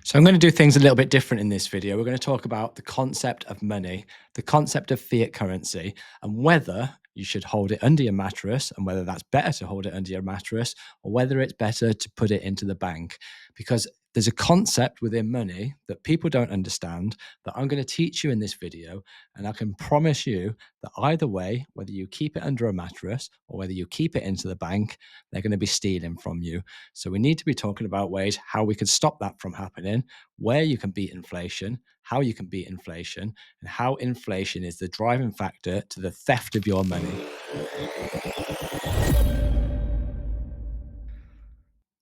So I'm going to do things a little bit different in this video. We're going to talk about the concept of money, the concept of fiat currency, and whether you should hold it under your mattress and whether that's better to hold it under your mattress or whether it's better to put it into the bank. Because there's a concept within money that people don't understand that I'm going to teach you in this video. And I can promise you that either way, whether you keep it under a mattress or whether you keep it into the bank, they're going to be stealing from you. So we need to be talking about ways how we can stop that from happening, where you can beat inflation, how you can beat inflation, and how inflation is the driving factor to the theft of your money.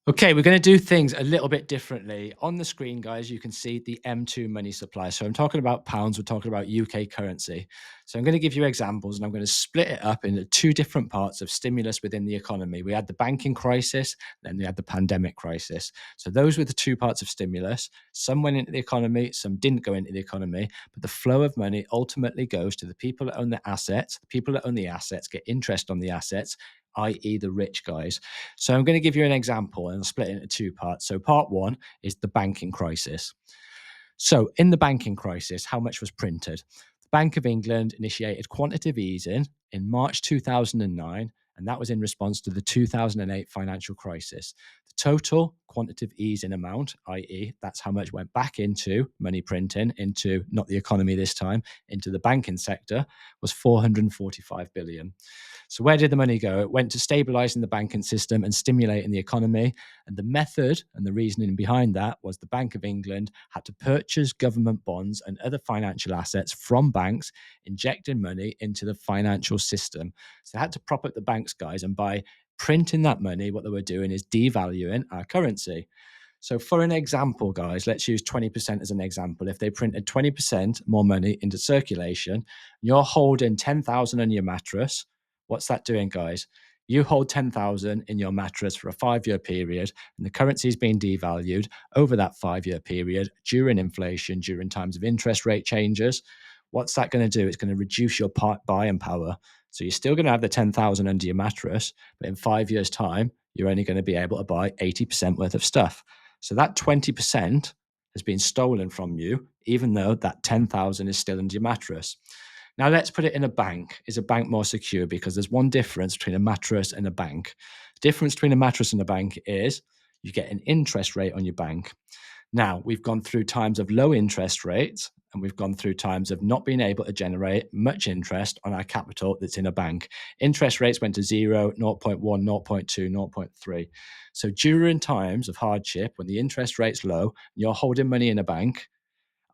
Okay, we're going to do things a little bit differently. On the screen, guys, you can see the M2 money supply. So I'm talking about pounds, we're talking about UK currency. So I'm going to give you examples and I'm going to split it up into two different parts of stimulus within the economy. We had the banking crisis, then we had the pandemic crisis. So those were the two parts of stimulus. Some went into the economy, some didn't go into the economy, but the flow of money ultimately goes to the people that own the assets. The people that own the assets get interest on the assets, i.e. the rich guys. So I'm going to give you an example and I'll split it into two parts. So part one is the banking crisis. So in the banking crisis, how much was printed? The Bank of England initiated quantitative easing in March 2009, and that was in response to the 2008 financial crisis. The total quantitative easing amount, i.e., that's how much went back into money printing, into not the economy this time, into the banking sector, was 445 billion. So where did the money go? It went to stabilizing the banking system and stimulating the economy. And the method and the reasoning behind that was the Bank of England had to purchase government bonds and other financial assets from banks, injecting money into the financial system. So they had to prop up the banks, guys, and by printing that money, what they were doing is devaluing our currency. So for an example, guys, let's use 20% as an example. If they printed 20% more money into circulation, you're holding 10,000 on your mattress. What's that doing, guys? You hold 10,000 in your mattress for a 5-year period, and the currency is being devalued over that 5-year period during inflation, during times of interest rate changes. What's that going to do? It's going to reduce your buying power. So you're still going to have the 10,000 under your mattress, but in 5 years' time, you're only going to be able to buy 80% worth of stuff. So that 20% has been stolen from you, even though that 10,000 is still under your mattress. Now let's put it in a bank. Is a bank more secure? Because there's one difference between a mattress and a bank. The difference between a mattress and a bank is you get an interest rate on your bank. Now, we've gone through times of low interest rates and we've gone through times of not being able to generate much interest on our capital that's in a bank. Interest rates went to 0, 0.1, 0.2, 0.3. So during times of hardship, when the interest rate's low, you're holding money in a bank,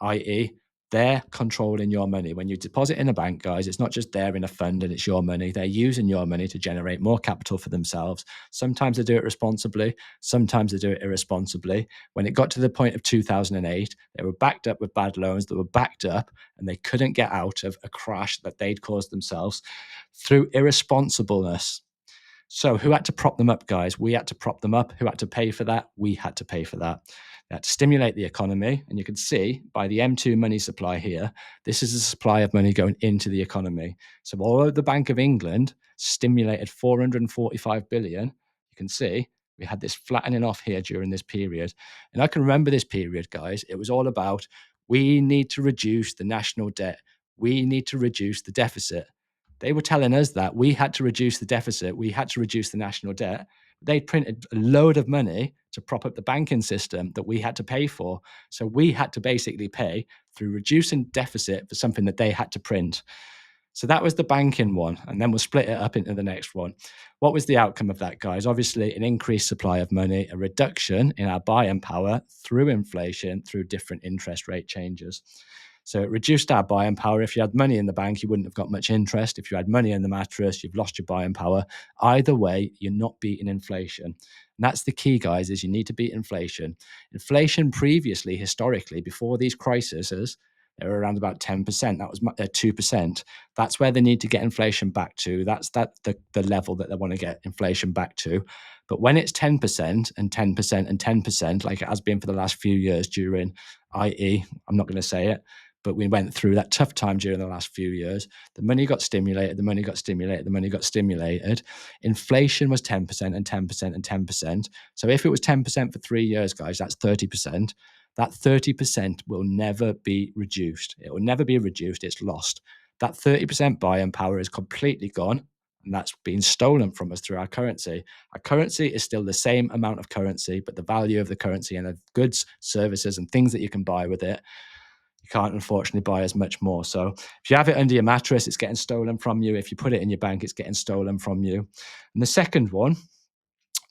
i.e., they're controlling your money. When you deposit in a bank, guys, it's not just there in a fund and it's your money. They're using your money to generate more capital for themselves. Sometimes they do it responsibly. Sometimes they do it irresponsibly. When it got to the point of 2008, they were backed up with bad loans. They were backed up and they couldn't get out of a crash that they'd caused themselves through irresponsibleness. So who had to prop them up, guys? We had to prop them up. Who had to pay for that? We had to pay for that. They had to stimulate the economy. And you can see by the M2 money supply here, this is the supply of money going into the economy. So although the Bank of England stimulated 445 billion, you can see we had this flattening off here during this period. And I can remember this period, guys. It was all about we need to reduce the national debt. We need to reduce the deficit. They were telling us that we had to reduce the deficit, we had to reduce the national debt. They printed a load of money to prop up the banking system that we had to pay for. So we had to basically pay through reducing deficit for something that they had to print. So that was the banking one. And then we'll split it up into the next one. What was the outcome of that, guys? Obviously, an increased supply of money, a reduction in our buying power through inflation, through different interest rate changes. So it reduced our buying power. If you had money in the bank, you wouldn't have got much interest. If you had money in the mattress, you've lost your buying power. Either way, you're not beating inflation. And that's the key, guys, is you need to beat inflation. Inflation previously, historically, before these crises, they were around about 10%. That was 2%. That's where they need to get inflation back to. That's the level that they want to get inflation back to. But when it's 10% and 10% and 10%, like it has been for the last few years during, i.e., I'm not going to say it, but we went through that tough time during the last few years. The money got stimulated, the money got stimulated, the money got stimulated. Inflation was 10% and 10% and 10%. So if it was 10% for 3 years, guys, that's 30%. That 30% will never be reduced. It will never be reduced. It's lost. That 30% buying power is completely gone, and that's been stolen from us through our currency. Our currency is still the same amount of currency, but the value of the currency and the goods, services, and things that you can buy with it, you can't unfortunately buy as much more. So if you have it under your mattress, it's getting stolen from you. If you put it in your bank, it's getting stolen from you. And the second one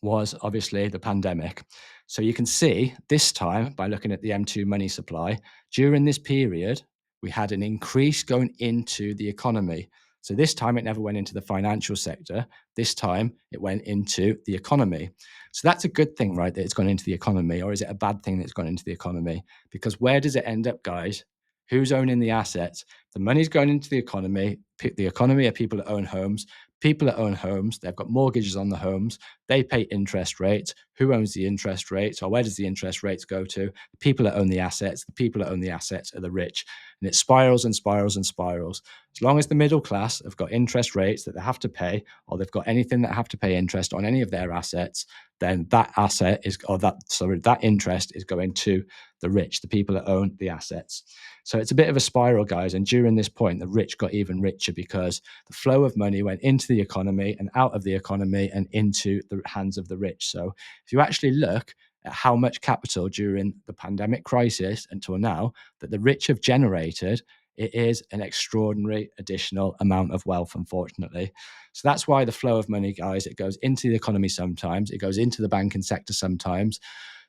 was obviously the pandemic. So you can see this time by looking at the M2 money supply, during this period, we had an increase going into the economy. So this time it never went into the financial sector. This time it went into the economy. So that's a good thing, right? That it's gone into the economy, or is it a bad thing that it's gone into the economy? Because where does it end up, guys? Who's owning the assets? The money's going into the economy. The economy are people that own homes. People that own homes, they've got mortgages on the homes. They pay interest rates. Who owns the interest rates, or where does the interest rates go to? The people that own the assets. The people that own the assets are the rich. And it spirals and spirals and spirals. As long as the middle class have got interest rates that they have to pay, or they've got anything that have to pay interest on any of their assets, then that asset is, or that interest is going to the rich, the people that own the assets. So it's a bit of a spiral, guys. And during this point, the rich got even richer because the flow of money went into the economy and out of the economy and into the hands of the rich. So if you actually look at how much capital during the pandemic crisis until now that the rich have generated, it is an extraordinary additional amount of wealth, unfortunately. So that's why the flow of money, guys, it goes into the economy sometimes, it goes into the banking sector sometimes.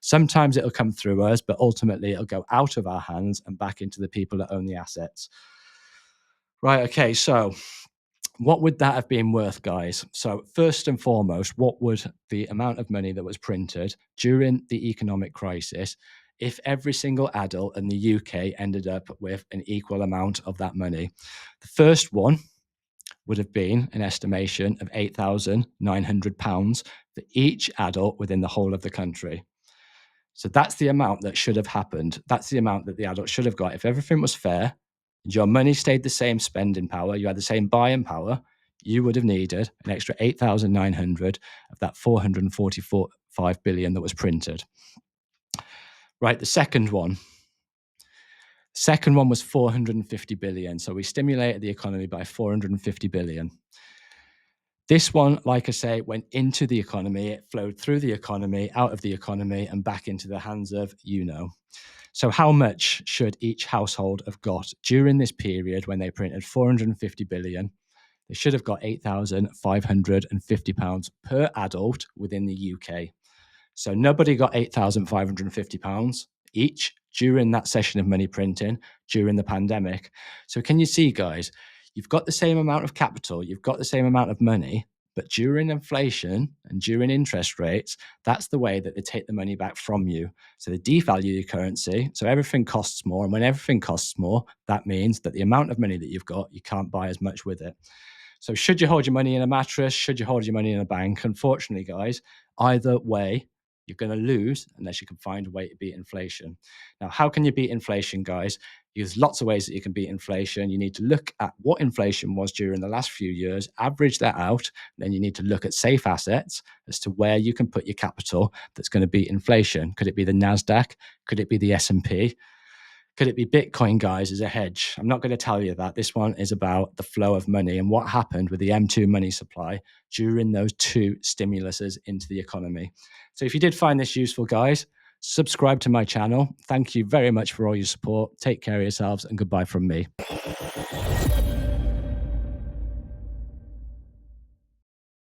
Sometimes it'll come through us, but ultimately it'll go out of our hands and back into the people that own the assets. Right, okay, so what would that have been worth, guys? So first and foremost, what would the amount of money that was printed during the economic crisis, if every single adult in the UK ended up with an equal amount of that money? The first one would have been an estimation of £8,900 for each adult within the whole of the country. So that's the amount that should have happened. That's the amount that the adult should have got. If everything was fair, your money stayed the same spending power, you had the same buying power, you would have needed an extra 8,900 of that 445 billion that was printed. Right, the second one. Second one was 450 billion. So we stimulated the economy by 450 billion. This one, like I say, went into the economy. It flowed through the economy, out of the economy, and back into the hands of you know. So how much should each household have got during this period when they printed 450 billion? They should have got £8,550 per adult within the UK. So nobody got £8,550 each during that session of money printing during the pandemic. So can you see, guys, you've got the same amount of capital, you've got the same amount of money, but during inflation and during interest rates, that's the way that they take the money back from you. So they devalue your currency. So everything costs more. And when everything costs more, that means that the amount of money that you've got, you can't buy as much with it. So should you hold your money in a mattress? Should you hold your money in a bank? Unfortunately, guys, either way, you're going to lose unless you can find a way to beat inflation. Now, how can you beat inflation, guys? There's lots of ways that you can beat inflation. You need to look at what inflation was during the last few years, average that out. Then you need to look at safe assets as to where you can put your capital that's going to beat inflation. Could it be the NASDAQ? Could it be the S&P? Could it be Bitcoin, guys, as a hedge? I'm not going to tell you that. This one is about the flow of money and what happened with the M2 money supply during those two stimuluses into the economy. So if you did find this useful, guys, subscribe to my channel. Thank you very much for all your support. Take care of yourselves and goodbye from me.